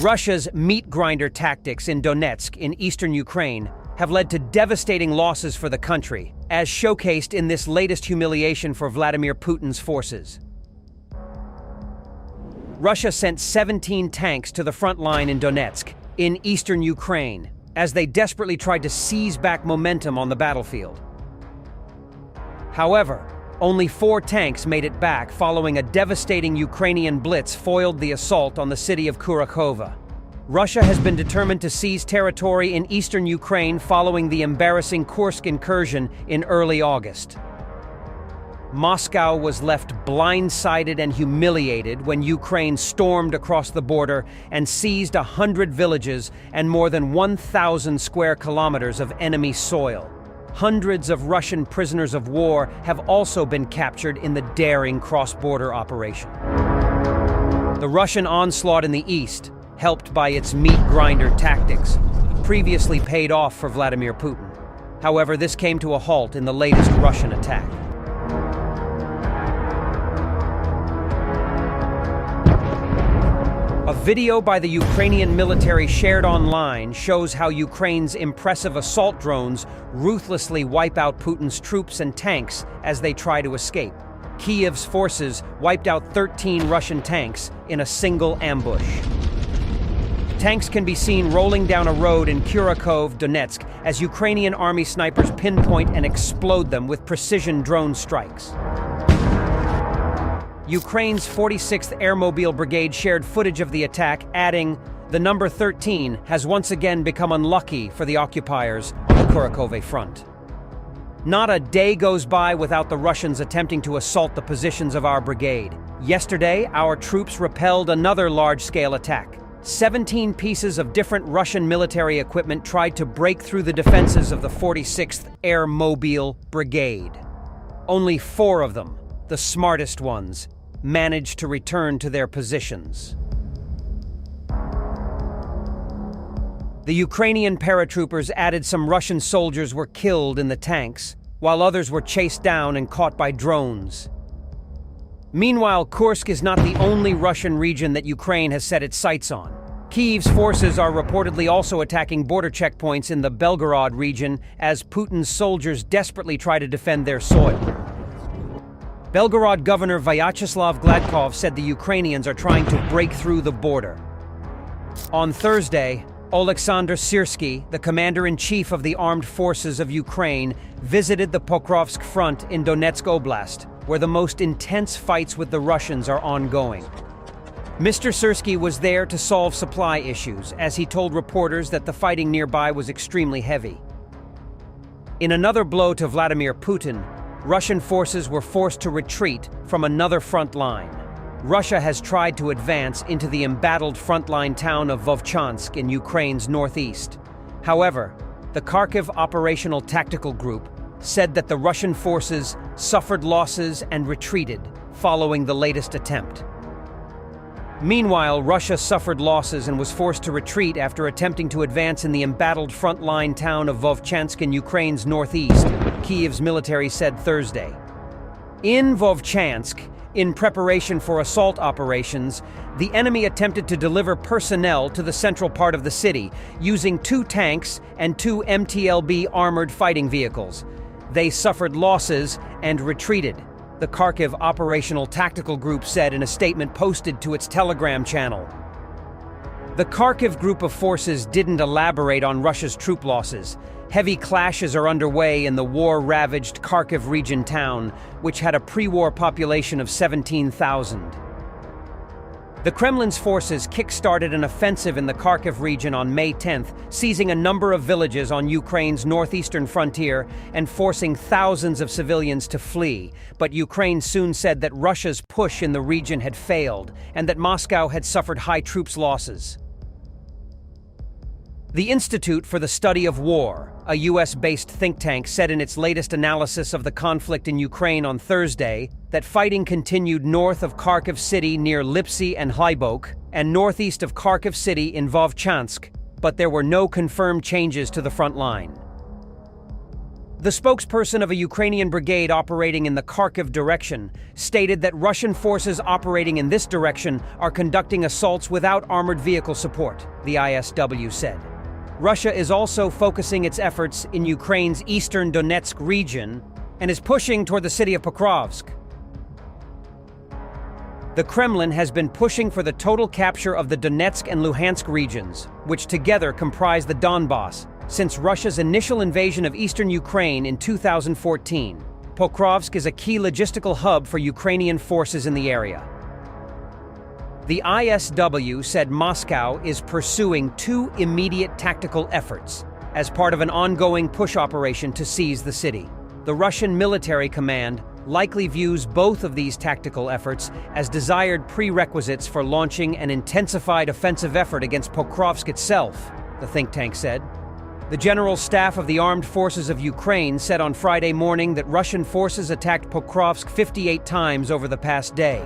Russia's meat grinder tactics in Donetsk in eastern Ukraine have led to devastating losses for the country, as showcased in this latest humiliation for Vladimir Putin's forces. Russia sent 17 tanks to the front line in Donetsk, in eastern Ukraine, as they desperately tried to seize back momentum on the battlefield. However, only 4 tanks made it back following a devastating Ukrainian blitz foiled the assault on the city of Kurakhova. Russia has been determined to seize territory in eastern Ukraine following the embarrassing Kursk incursion in early August. Moscow was left blindsided and humiliated when Ukraine stormed across the border and seized 100 villages and more than 1,000 square kilometers of enemy soil. Hundreds of Russian prisoners of war have also been captured in the daring cross-border operation. The Russian onslaught in the east, helped by its meat grinder tactics, previously paid off for Vladimir Putin. However, this came to a halt in the latest Russian attack. A video by the Ukrainian military shared online shows how Ukraine's impressive assault drones ruthlessly wipe out Putin's troops and tanks as they try to escape. Kiev's forces wiped out 13 Russian tanks in a single ambush. Tanks can be seen rolling down a road in Kurakhove, Donetsk, as Ukrainian army snipers pinpoint and explode them with precision drone strikes. Ukraine's 46th Airmobile Brigade shared footage of the attack, adding, "The number 13 has once again become unlucky for the occupiers on the Kurakhove front." Not a day goes by without the Russians attempting to assault the positions of our brigade. Yesterday, our troops repelled another large-scale attack. 17 pieces of different Russian military equipment tried to break through the defenses of the 46th Airmobile Brigade. Only 4 of them, the smartest ones, managed to return to their positions. The Ukrainian paratroopers added some Russian soldiers were killed in the tanks, while others were chased down and caught by drones. Meanwhile, Kursk is not the only Russian region that Ukraine has set its sights on. Kiev's forces are reportedly also attacking border checkpoints in the Belgorod region as Putin's soldiers desperately try to defend their soil. Belgorod Governor Vyacheslav Gladkov said the Ukrainians are trying to break through the border. On Thursday, Oleksandr Syrsky, the commander-in-chief of the armed forces of Ukraine, visited the Pokrovsk front in Donetsk Oblast, where the most intense fights with the Russians are ongoing. Mr. Syrsky was there to solve supply issues, as he told reporters that the fighting nearby was extremely heavy. In another blow to Vladimir Putin, Russian forces were forced to retreat from another front line. Russia has tried to advance into the embattled frontline town of Vovchansk in Ukraine's northeast. However, the Kharkiv Operational Tactical Group said that the Russian forces suffered losses and retreated following the latest attempt. Meanwhile, Russia suffered losses and was forced to retreat after attempting to advance in the embattled frontline town of Vovchansk in Ukraine's northeast, Kiev's military said Thursday. In Vovchansk, in preparation for assault operations, the enemy attempted to deliver personnel to the central part of the city, using 2 tanks and 2 MTLB armored fighting vehicles. They suffered losses and retreated, the Kharkiv Operational Tactical Group said in a statement posted to its Telegram channel. The Kharkiv group of forces didn't elaborate on Russia's troop losses. Heavy clashes are underway in the war-ravaged Kharkiv region town, which had a pre-war population of 17,000. The Kremlin's forces kick-started an offensive in the Kharkiv region on May 10th, seizing a number of villages on Ukraine's northeastern frontier and forcing thousands of civilians to flee. But Ukraine soon said that Russia's push in the region had failed and that Moscow had suffered high troops losses. The Institute for the Study of War, a US-based think tank, said in its latest analysis of the conflict in Ukraine on Thursday that fighting continued north of Kharkiv city near Lipsy and Hlybok and northeast of Kharkiv city in Vovchansk, but there were no confirmed changes to the front line. The spokesperson of a Ukrainian brigade operating in the Kharkiv direction stated that Russian forces operating in this direction are conducting assaults without armored vehicle support, the ISW said. Russia is also focusing its efforts in Ukraine's eastern Donetsk region and is pushing toward the city of Pokrovsk. The Kremlin has been pushing for the total capture of the Donetsk and Luhansk regions, which together comprise the Donbass, since Russia's initial invasion of eastern Ukraine in 2014. Pokrovsk is a key logistical hub for Ukrainian forces in the area. The ISW said Moscow is pursuing two immediate tactical efforts as part of an ongoing push operation to seize the city. The Russian military command likely views both of these tactical efforts as desired prerequisites for launching an intensified offensive effort against Pokrovsk itself, the think tank said. The General Staff of the Armed Forces of Ukraine said on Friday morning that Russian forces attacked Pokrovsk 58 times over the past day.